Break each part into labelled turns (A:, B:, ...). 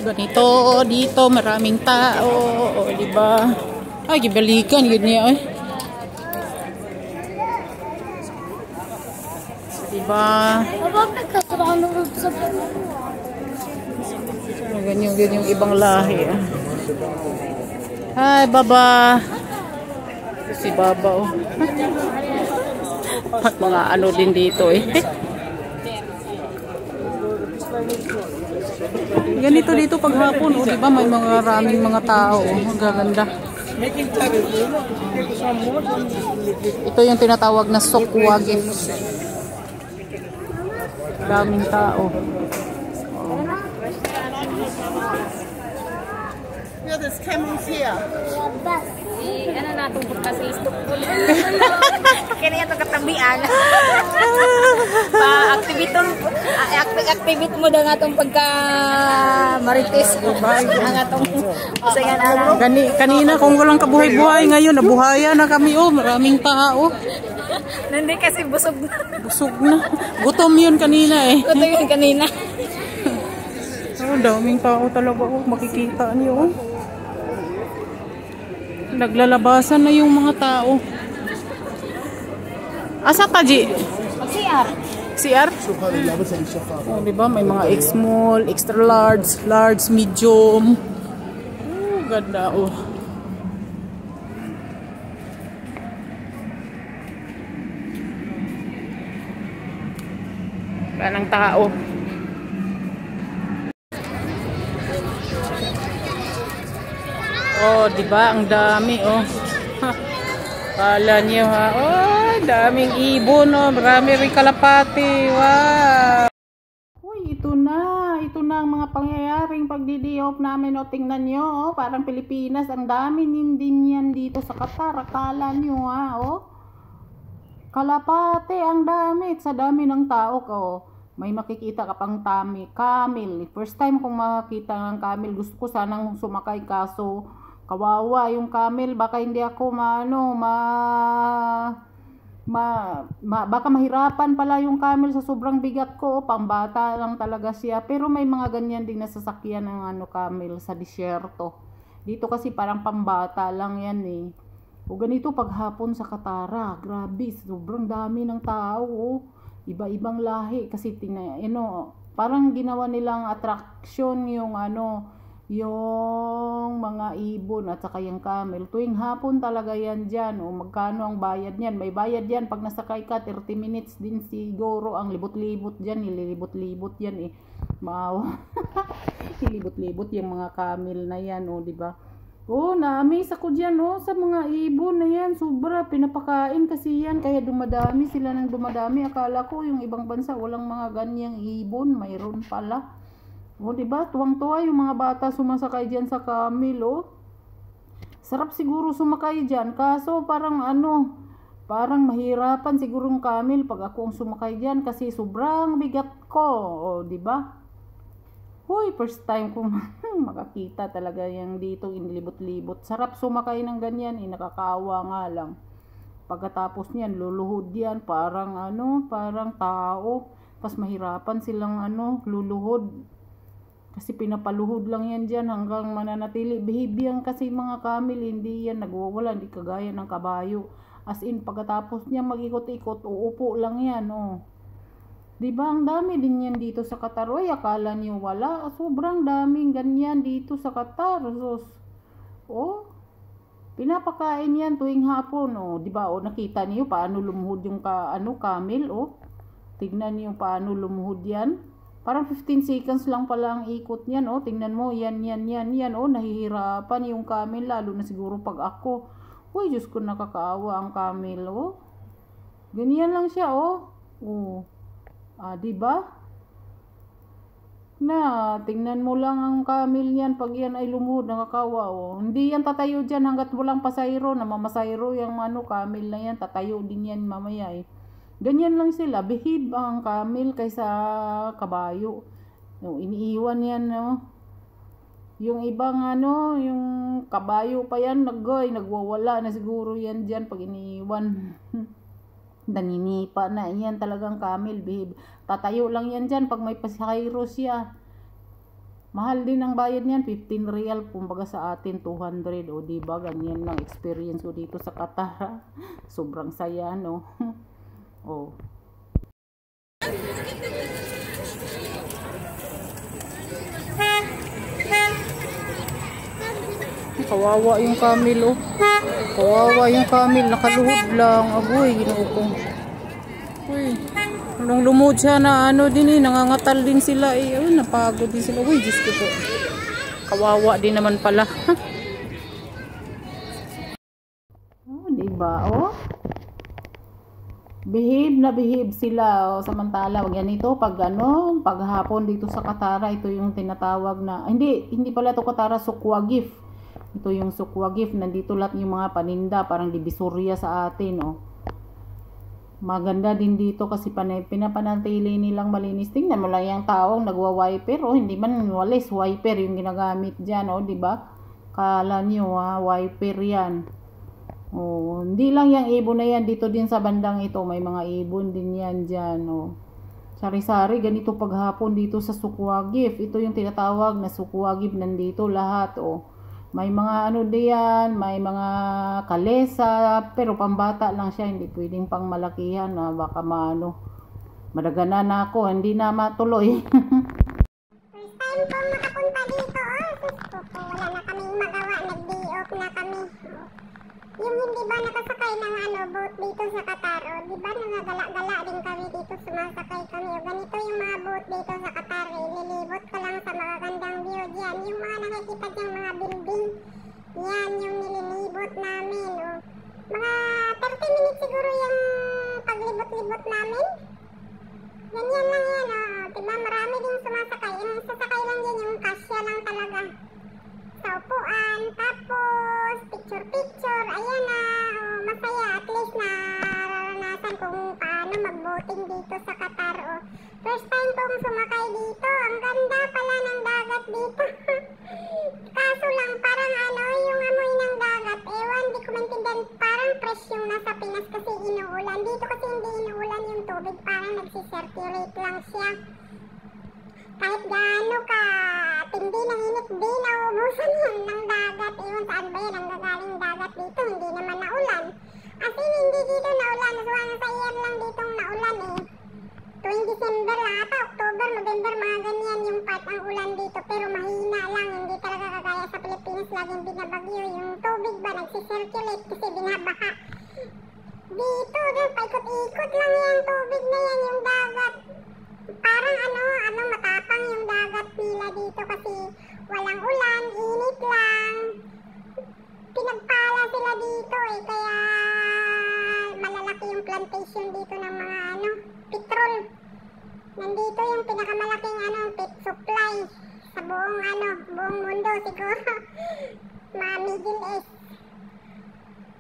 A: Ganito dito, maraming tao, o di ba? Ay, gibalikan yun niya eh. Di ba? Ganyan yung ibang lahi. Hi, Baba. Si Baba oh. At mga ano din dito eh. Ganito dito paghapon, oh, di ba? May mga raming mga tao, oh. Ang gaganda. Ito yung tinatawag na Sokwagif. Daming tao. Oh.
B: Yeah, there's camels here.
C: Ano na itong pagka-Facebook ko? Kaya ito katabian. Pa-activate mo na nga itong pagka-marites. Ang atong sayan alam.
A: Kanina kung walang kabuhay-buhay, ngayon nabuhayan na kami. Oh, maraming tao.
C: Hindi kasi busog na.
A: Busog na. Gutom yun kanina eh.
C: Gutom yun kanina.
A: Oh, daming tao talaga. Oh, makikita niyo. Oh. Naglalabasan na yung mga tao. Asa ka, Ji?
C: CR.
A: CR? Oh, diba? May mga X-small, extra large, large, medium. Oh, ganda. Oh. Kanang tao. Oh, di ba? Ang dami, oh. Kala niyo, ha? Oh, daming ibon, oh. Marami rin kalapati. Wow! Uy, ito na. Ito na ang mga pangyayaring pagdi-day-off namin, oh. Tingnan niyo, oh. Parang Pilipinas. Ang dami din yan dito sa Qatar. Kala niyo, ha? Oh. Kalapati, ang dami. Sa dami ng tao, oh. May makikita ka pang camel. First time kong makita ng camel. Gusto ko sanang sumakay kaso kawawa yung camel, baka hindi ako baka mahirapan pala yung camel sa sobrang bigat ko, pambata lang talaga siya. Pero may mga ganyan din na sasakyan ng camel sa disyerto. Dito kasi parang pambata lang yan eh. O ganito paghapon sa Katara, grabe, sobrang dami ng tao, oh. Iba-ibang lahi kasi parang ginawa nilang attraction yung yung mga ibon at saka yung camel. Tuwing hapon talaga yan dyan. O magkano ang bayad niyan? May bayad yan. Pag nasakay ka, 30 minutes din siguro. Ang libot-libot dyan. Nililibot-libot yan eh. Maawa. Nilibot-libot yung mga camel na yan. O, diba? O, na-amaze ako dyan. O, sa mga ibon na yan. Sobra. Pinapakain kasi yan. Kaya dumadami sila ng dumadami. Akala ko yung ibang bansa walang mga ganyang ibon. Mayroon pala. O, diba? Tuwang-tuwa yung mga bata sumasakay dyan sa camel, oh. Sarap siguro sumakay dyan. Kaso parang parang mahirapan siguro yung camel pag ako ang sumakay dyan kasi sobrang bigat ko. O, diba? Huy, first time ko makakita talaga yung dito inilibot-libot. Sarap sumakay ng ganyan, nakakaawa nga lang. Pagkatapos niyan, luluhod yan. Parang parang tao. Tapos mahirapan silang luluhod. Kasi pinapaluhod lang yan dyan hanggang mananatili. Behave yan kasi mga camel, hindi yan nagwawala, hindi kagaya ng kabayo. As in, pagkatapos niya mag-ikot-ikot, uupo lang yan, oh. Diba, ang dami din yan dito sa Qatar. Uy, akala niyo wala. Sobrang daming ganyan dito sa Qatar. Oh, pinapakain yan tuwing hapon, oh. Diba, oh, nakita niyo paano lumuhod yung camel, oh. Tignan niyo paano lumuhod yan. Parang 15 seconds lang pala ang ikot niyan, oh. Tingnan mo, yan, oh. Nahihirapan yung camel, lalo na siguro pag ako. Uy, Diyos ko, nakakaawa ang camel, oh. Ganyan lang siya, oh. Oh. Diba? Tingnan mo lang ang camel niyan, pag yan ay lumuhod, nakakaawa, oh. Hindi yan tatayo dyan hanggat walang pasayro, namamasayro yung camel na yan, tatayo din yan mamaya, eh. Ganyan lang sila, behave ang camel kaysa kabayo. Iniiwan yan, no? Yung ibang yung kabayo pa yan, nagwawala na siguro yan dyan pag iniiwan. Naninipa na yan talagang camel, behave. Tatayo lang yan dyan pag may pasayro siya. Mahal din ang bayad niyan, 15 real, kumbaga sa atin 200. O diba, ganyan lang experience ko dito sa Qatar. Sobrang saya, no? Oh. Kawawa yung camel, oh. Kawawa yung camel, nakaluhod lang. Agoy, ginoo ko. Uy, nung lumod siya na ano din eh, nangangatal din sila eh. Uy, napagod din sila. Uy, Diyos ko po. Kawawa din naman pala. Oh, diba, oh? Behave na behave sila. Oh. Samantala, wag yan ito, pag ano, paghapon dito sa Qatar, ito yung tinatawag na, hindi pala ito Qatar, Sukwagif. Ito yung Sukwagif, nandito lahat yung mga paninda, parang divisoria sa atin, oh. Maganda din dito kasi pinapanatili nilang malinis. Tingnan mo lang yung taong nagwa-wiper, oh, hindi man walis, wiper yung ginagamit dyan, oh, diba? Kala nyo, wiper yan. Oh, hindi lang yung ibon na yan, dito din sa bandang ito, may mga ibon din yan dyan, oh. Sari-sari, ganito paghapon dito sa Sukwagif. Ito yung tinatawag na Sukwagif, nandito lahat, oh. May mga ano diyan, may mga kalesa, pero pambata lang siya, hindi pwedeng pang malakihan, baka maano, madaganan na ako, hindi na matuloy.
D: First time ko makapunta dito, gusto ko, wala na kaming magawa, nag-day off na kami. Yung hindi ba nakasakay ng boat dito sa Qatar, di ba nangagala-gala din kami dito, sumasakay kami. Ganito yung mga boat dito sa Qatar, nililibot ko lang sa magagandang view dyan. Yung mga nakikita dyan, mga building, yan yung nililibot namin. Mga 30 minutes siguro yung paglibot-libot namin. Ganyan lang yan, diba marami din sumasakay. Yung sasakay lang yan, yung kasya lang talaga. Sa upuan, tapos picture-picture, ayan na, masaya, at least nararanasan kung paano mag-boating dito sa Qatar, First time kong sumakay dito, ang ganda pala ng dagat dito. Kaso lang, parang yung amoy ng dagat, ewan, di ko maintindihan, parang fresh yung nasa Pinas kasi inuulan. Dito kasi hindi inuulan yung tubig, parang nagsisirculate lang siya. Kahit gaano ka tindi ng init, di naubusan yan ng dagat. Ewan saan ba yan ang gagaling dagat dito, hindi naman naulan. As in, hindi dito naulan, so ang sa year lang ditong naulan tuwing December lang ata, October, November, mga ganyan yung part ang ulan dito. Pero mahina lang, hindi talaga kagaya sa Pilipinas, laging binabagyo. Yung tubig ba, nagsisirculate kasi binabaha. Dito, paikot-ikot lang yung tubig na yan, yung dagat. Parang matapang yung dagat nila dito kasi walang ulan, init lang. Pinagpala sila dito kaya malalaki yung plantation dito ng mga petrol. Nandito yung pinakamalaking pit supply sa buong mundo siguro. Mga Middle East.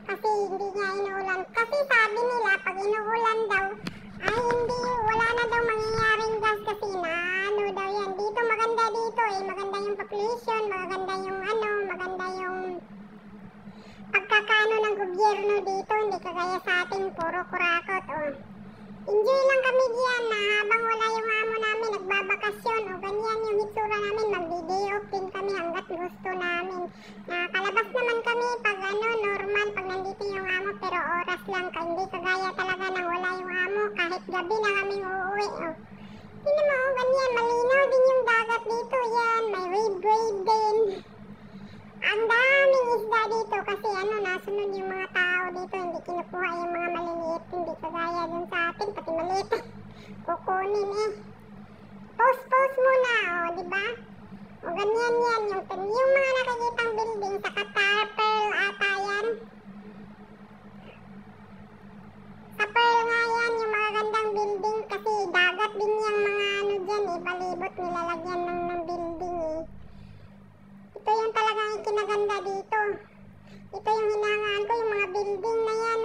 D: Kasi hindi niya inuulan. Kasi sabi nila pag inuulan daw, wala na daw mangyayaring gas kasi daw yan. Dito maganda dito maganda yung population, maganda yung pagkakaano ng gobyerno dito, hindi kagaya sa ating puro kurakot, Enjoy lang kami diyan na habang wala yung amo namin, nagbabakasyon, ganyan yung hitsura namin, mag-day off din kami hanggat gusto namin. Nakalabas naman kami pag normal, pag nandito yung amo, pero oras lang, hindi kagaya talaga nang wala yung amo, kahit gabi na kaming uuwi, Tingnan mo, ganyan, malinaw din yung dagat dito, yan, may wave din. Ang daming isda dito kasi nasunod yung mga tao dito, hindi kinukuha yung mga maliliit, hindi kagaya dun sa atin, pati maliit, kukunin Post muna, diba? Ganyan yan, yung mga nakikitang building sa Qatar, Pearl ata yan. Sa Pearl nga yan, yung mga gandang building kasi dagat din yung mga dyan balibot nilalagyan ng building Ito yung talagang ikinaganda dito. Ito yung hinangaan ko, yung mga building na yan,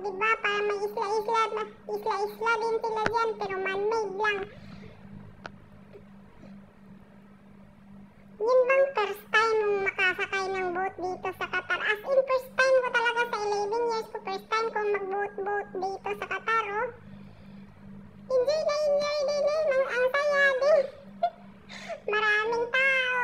D: diba? Para may isla-isla din sila dyan, pero man-made lang. Yun bang first time mong makasakay ng boat dito sa Qatar? As in, first time ko talaga sa 11 years ko, first time kong mag-boat dito sa Qatar, Enjoy din, ang saya din. Maraming tao.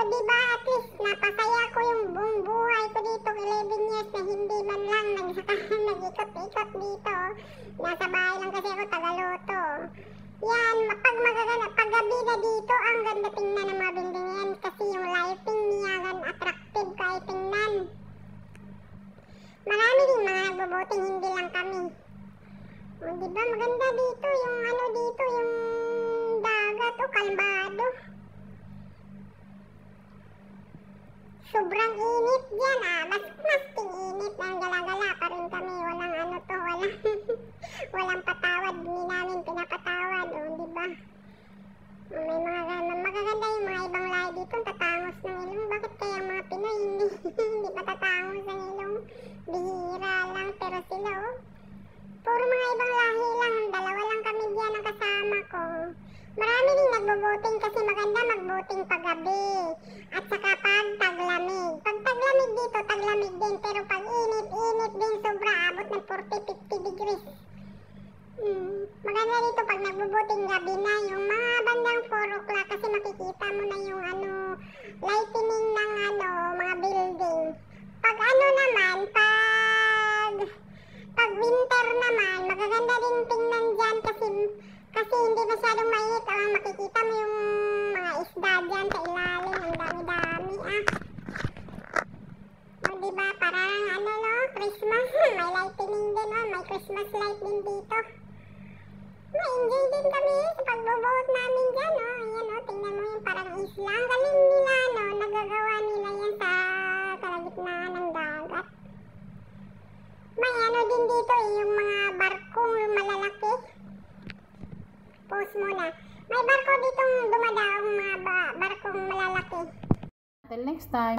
D: diba, at least napasaya ko yung buong buhay ko dito 11 years na hindi man lang nag-ikot-ikot dito. Nasa bahay lang kasi ako, Tagaloto. Yan, pag gabi na dito, ang ganda tingnan ng mga building yan kasi yung lighting niya, attractive kahit tingnan. Marami din mga nagbubuting, hindi lang kami. O, diba, maganda dito, yung dito, yung dagat o kalmado. Sobrang init dyan masting init, ang gala-gala pa rin kami, walang patawad, hindi namin pinapatawad, diba? May mga magaganda yung mga ibang lahi dito, tatangos ng ilong. Bakit kaya mga Pinoy hindi pa tatangos ng ilong? Bihira lang, pero sila puro mga ibang lahi lang, dalawa lang kami diyan ang kasama ko. Marami din nagbubuting kasi maganda magbuting paggabi at saka pag taglamig. Pag taglamig dito, taglamig din, pero pag init din sobra, abot ng 40-50 degrees. Maganda dito pag nagbubuting gabi na, yung mga bandang 4 o'clock kasi makikita mo na yung lightening ng mga building. Pag naman, pag winter naman, magaganda din tingnan dyan kasi hindi masyadong mainit. Makikita mo yung mga isda dyan sa ilalim, ang dami-dami diba, parang Christmas, may lightening din may Christmas light din dito. Ma-enjoy din kami sa pagbubuot namin dyan, ayan tingnan mo yung parang isla. Ang galing nila, nagagawa nila yan sa kalagitnaan ng dagat. May din dito yung mga barkong malalaki. Pause muna. May barko ditong dumadaong mga barkong malalaki.
A: Until next time.